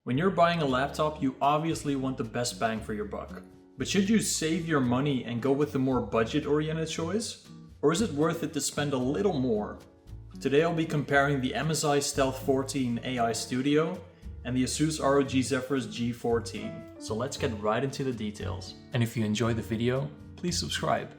When you're buying a laptop, you obviously want the best bang for your buck. But should you save your money and go with the more budget-oriented choice? Or is it worth it to spend a little more? Today I'll be comparing the MSI Stealth 14 AI Studio and the Asus ROG Zephyrus G14. So let's get right into the details. And if you enjoyed the video, please subscribe.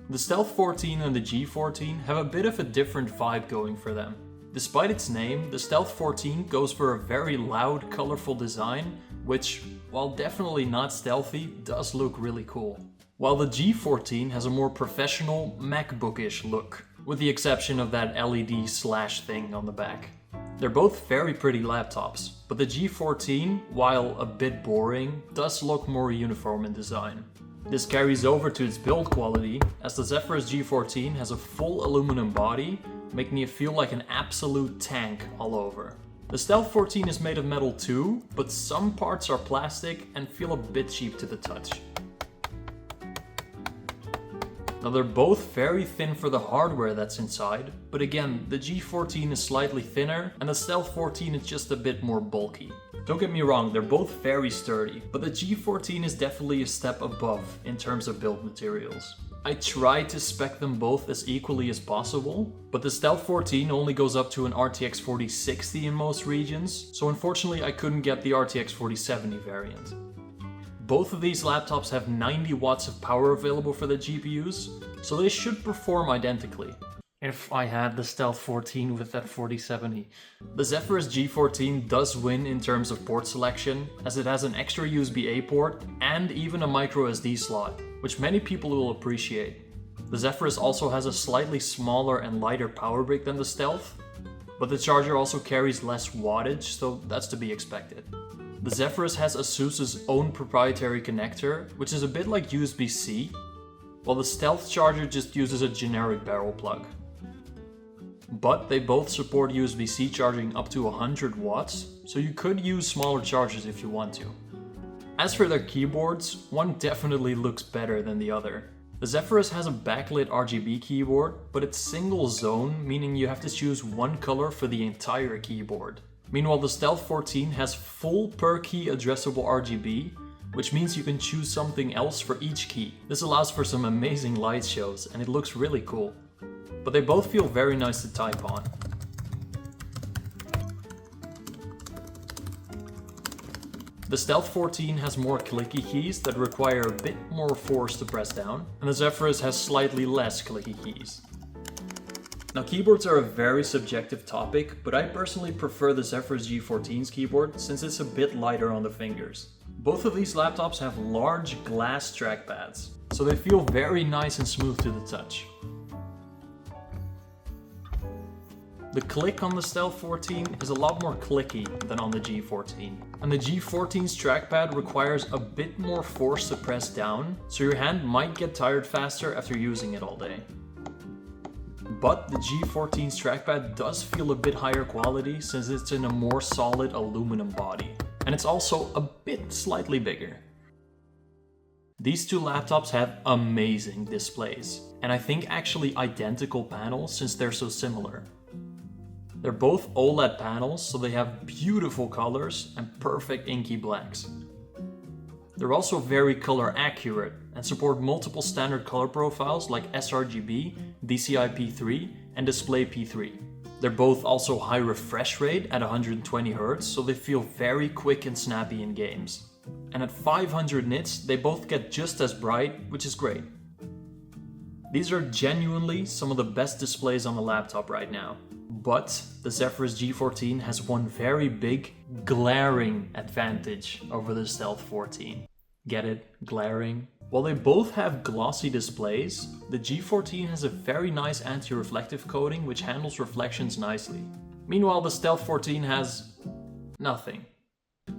The Stealth 14 and the G14 have a bit of a different vibe going for them. Despite its name, the Stealth 14 goes for a very loud, colorful design, which, while definitely not stealthy, does look really cool. While the G14 has a more professional, MacBook-ish look, with the exception of that LED slash thing on the back. They're both very pretty laptops, but the G14, while a bit boring, does look more uniform in design. This carries over to its build quality, as the Zephyrus G14 has a full aluminum body, making it feel like an absolute tank all over. The Stealth 14 is made of metal too, but some parts are plastic and feel a bit cheap to the touch. Now they're both very thin for the hardware that's inside, but again, the G14 is slightly thinner and the Stealth 14 is just a bit more bulky. Don't get me wrong, they're both very sturdy, but the G14 is definitely a step above in terms of build materials. I tried to spec them both as equally as possible, but the Stealth 14 only goes up to an RTX 4060 in most regions, so unfortunately I couldn't get the RTX 4070 variant. Both of these laptops have 90 watts of power available for the GPUs, so they should perform identically. If I had the Stealth 14 with that 4070. The Zephyrus G14 does win in terms of port selection, as it has an extra USB-A port and even a micro SD slot, which many people will appreciate. The Zephyrus also has a slightly smaller and lighter power brick than the Stealth, but the charger also carries less wattage, so that's to be expected. The Zephyrus has Asus's own proprietary connector, which is a bit like USB-C, while the Stealth charger just uses a generic barrel plug. But they both support USB-C charging up to 100 watts, so you could use smaller chargers if you want to. As for their keyboards, one definitely looks better than the other. The Zephyrus has a backlit RGB keyboard, but it's single zone, meaning you have to choose one color for the entire keyboard. Meanwhile, the Stealth 14 has full per key addressable RGB, which means you can choose something else for each key. This allows for some amazing light shows, and it looks really cool. But they both feel very nice to type on. The Stealth 14 has more clicky keys that require a bit more force to press down, and the Zephyrus has slightly less clicky keys. Now, keyboards are a very subjective topic, but I personally prefer the Zephyrus G14's keyboard since it's a bit lighter on the fingers. Both of these laptops have large glass trackpads, so they feel very nice and smooth to the touch. The click on the Stealth 14 is a lot more clicky than on the G14. And the G14's trackpad requires a bit more force to press down, so your hand might get tired faster after using it all day. But the G14's trackpad does feel a bit higher quality since it's in a more solid aluminum body. And it's also a bit slightly bigger. These two laptops have amazing displays, and I think actually identical panels since they're so similar. They're both OLED panels, so they have beautiful colors and perfect inky blacks. They're also very color accurate and support multiple standard color profiles like sRGB, DCI-P3 and Display-P3. They're both also high refresh rate at 120Hz, so they feel very quick and snappy in games. And at 500 nits, they both get just as bright, which is great. These are genuinely some of the best displays on the laptop right now. But the Zephyrus G14 has one very big, glaring advantage over the Stealth 14. Get it? Glaring? While they both have glossy displays, the G14 has a very nice anti-reflective coating which handles reflections nicely. Meanwhile, the Stealth 14 has nothing.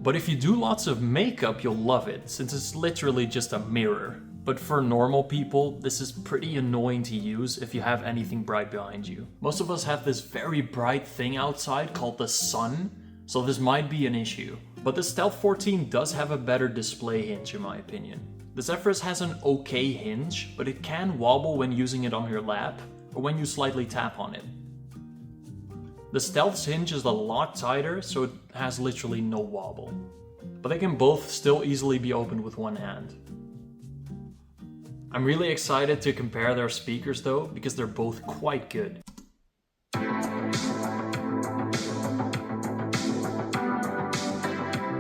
But if you do lots of makeup, you'll love it, since it's literally just a mirror. But for normal people, this is pretty annoying to use if you have anything bright behind you. Most of us have this very bright thing outside called the sun, so this might be an issue. But the Stealth 14 does have a better display hinge in my opinion. The Zephyrus has an okay hinge, but it can wobble when using it on your lap, or when you slightly tap on it. The Stealth's hinge is a lot tighter, so it has literally no wobble. But they can both still easily be opened with one hand. I'm really excited to compare their speakers though, because they're both quite good.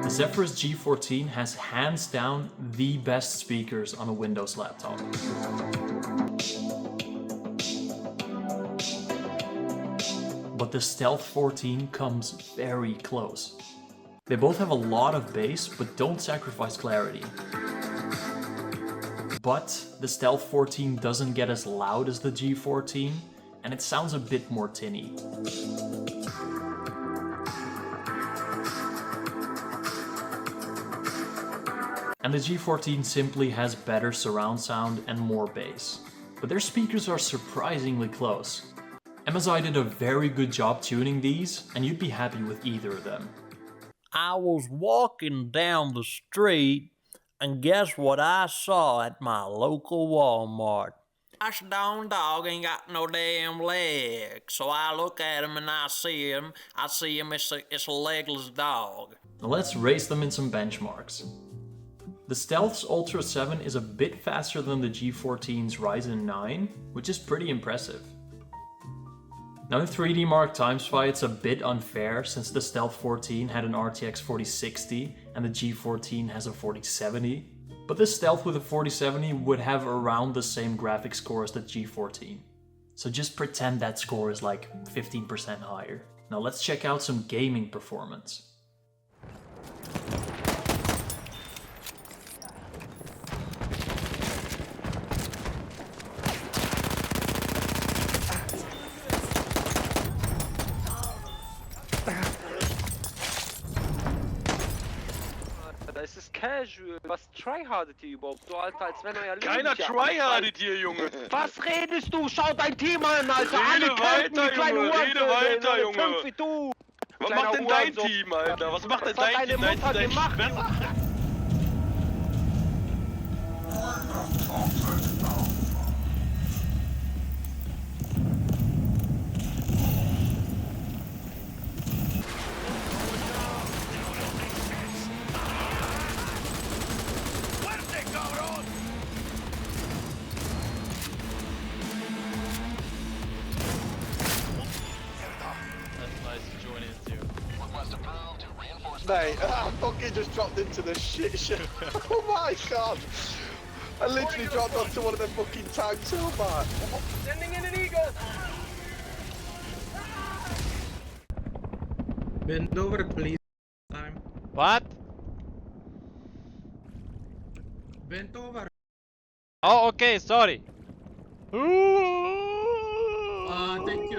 The Zephyrus G14 has hands down the best speakers on a Windows laptop. But the Stealth 14 comes very close. They both have a lot of bass, but don't sacrifice clarity. But the Stealth 14 doesn't get as loud as the G14, and it sounds a bit more tinny. And the G14 simply has better surround sound and more bass. But their speakers are surprisingly close. MSI did a very good job tuning these, and you'd be happy with either of them. I was walking down the street, and guess what I saw at my local Walmart? Gosh darn dog ain't got no damn legs. So I look at him and I see him, it's a legless dog. Now let's raise them in some benchmarks. The Stealth's Ultra 7 is a bit faster than the G14's Ryzen 9, which is pretty impressive. Now in 3D Mark TimesFi it's a bit unfair since the Stealth 14 had an RTX 4060 and the G14 has a 4070, but the Stealth with a 4070 would have around the same graphics score as the G14. So just pretend that score is like 15% higher. Now let's check out some gaming performance. Es ist casual. Was tryhardet ihr überhaupt? Du Alter, als wenn euer Leben... Keiner tryhardet hier, Junge. Was redest du? Schau dein Team an, Alter. Rede weiter, Junge. Rede weiter, Junge. Wie du. Was macht denn dein Team, Alter? Was macht denn dein Team? Mutter gemacht? Mate, I fucking just dropped into the shit show. Oh my god! I literally dropped onto one of them fucking tanks, oh man. Sending in an eagle! Bend over, please. Time. What? Bend over. Oh, okay, sorry. Thank you.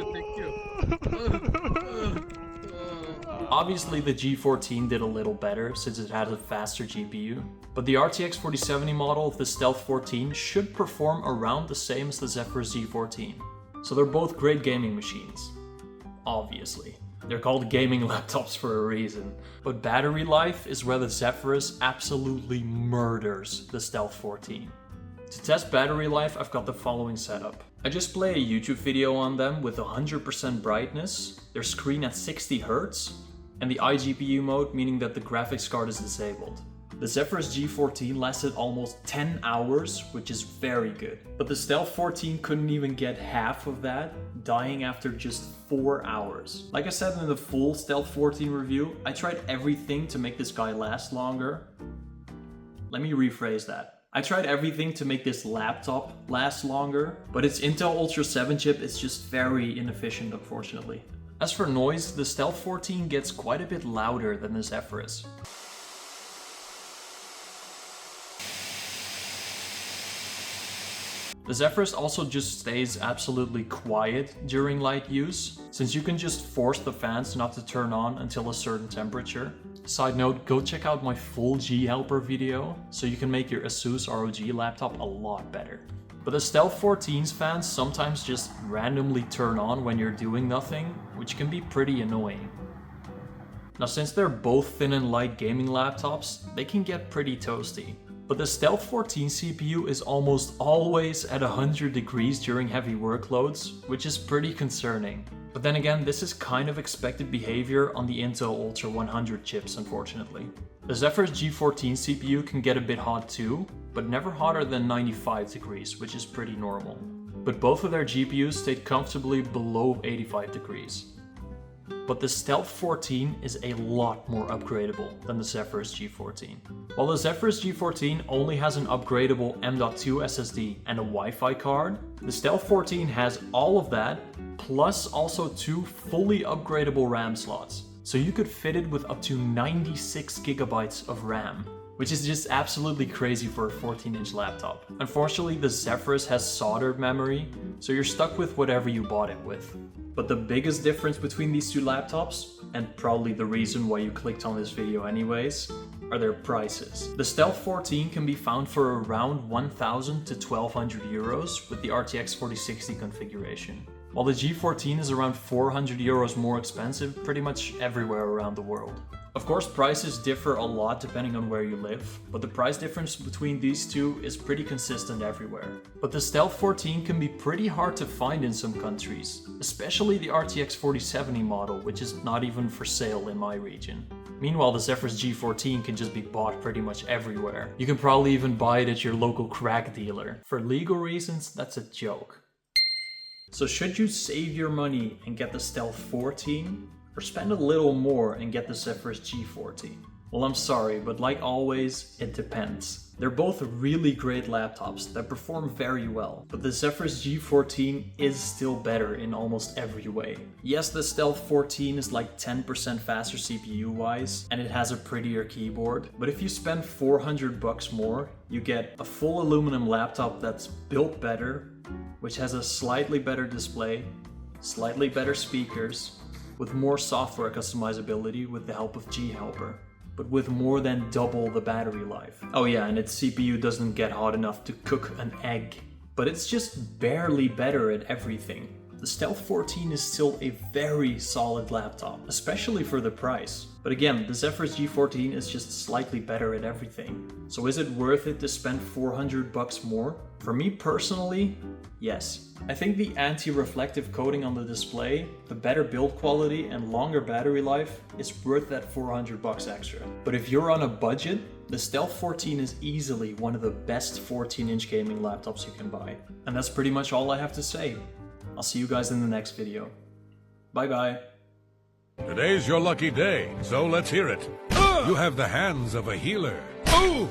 Obviously the G14 did a little better since it had a faster GPU, but the RTX 4070 model of the Stealth 14 should perform around the same as the Zephyrus G14. So they're both great gaming machines. Obviously. They're called gaming laptops for a reason. But battery life is where the Zephyrus absolutely murders the Stealth 14. To test battery life, I've got the following setup. I just play a YouTube video on them with 100% brightness, their screen at 60 Hz, and the iGPU mode, meaning that the graphics card is disabled. The Zephyrus G14 lasted almost 10 hours, which is very good. But the Stealth 14 couldn't even get half of that, dying after just 4 hours. Like I said in the full Stealth 14 review, I tried everything to make this guy last longer. Let me rephrase that. I tried everything to make this laptop last longer, but its Intel Ultra 7 chip is just very inefficient, unfortunately. As for noise, the Stealth 14 gets quite a bit louder than the Zephyrus. The Zephyrus also just stays absolutely quiet during light use, since you can just force the fans not to turn on until a certain temperature. Side note, go check out my full G-Helper video, so you can make your Asus ROG laptop a lot better. But the Stealth 14's fans sometimes just randomly turn on when you're doing nothing, which can be pretty annoying. Now since they're both thin and light gaming laptops, they can get pretty toasty. But the Stealth 14 CPU is almost always at 100 degrees during heavy workloads, which is pretty concerning. But then again, this is kind of expected behavior on the Intel Ultra 100 chips, unfortunately. The Zephyrus G14 CPU can get a bit hot too, but never hotter than 95 degrees, which is pretty normal. But both of their GPUs stayed comfortably below 85 degrees. But the Stealth 14 is a lot more upgradable than the Zephyrus G14. While the Zephyrus G14 only has an upgradable M.2 SSD and a Wi-Fi card, the Stealth 14 has all of that, plus also 2 fully upgradable RAM slots. So you could fit it with up to 96 gigabytes of RAM, which is just absolutely crazy for a 14-inch laptop. Unfortunately, the Zephyrus has soldered memory, so you're stuck with whatever you bought it with. But the biggest difference between these two laptops, and probably the reason why you clicked on this video anyways, are their prices. The Stealth 14 can be found for around 1,000 to 1,200 euros with the RTX 4060 configuration, while the G14 is around 400 euros more expensive pretty much everywhere around the world. Of course, prices differ a lot depending on where you live, but the price difference between these two is pretty consistent everywhere. But the Stealth 14 can be pretty hard to find in some countries, especially the RTX 4070 model, which is not even for sale in my region. Meanwhile, the Zephyrus G14 can just be bought pretty much everywhere. You can probably even buy it at your local crack dealer. For legal reasons, that's a joke. So should you save your money and get the Stealth 14? Or spend a little more and get the Zephyrus G14? Well, I'm sorry, but like always, it depends. They're both really great laptops that perform very well, but the Zephyrus G14 is still better in almost every way. Yes, the Stealth 14 is like 10% faster CPU-wise, and it has a prettier keyboard, but if you spend 400 bucks more, you get a full aluminum laptop that's built better, which has a slightly better display, slightly better speakers, with more software customizability with the help of G-Helper, but with more than double the battery life. Oh yeah, and its CPU doesn't get hot enough to cook an egg, but it's just barely better at everything. The Stealth 14 is still a very solid laptop, especially for the price. But again, the Zephyrus G14 is just slightly better at everything. So is it worth it to spend 400 bucks more? For me personally, yes. I think the anti-reflective coating on the display, the better build quality and longer battery life is worth that 400 bucks extra. But if you're on a budget, the Stealth 14 is easily one of the best 14-inch gaming laptops you can buy. And that's pretty much all I have to say. I'll see you guys in the next video. Bye bye. Today's your lucky day, so let's hear it. You have the hands of a healer. Ooh!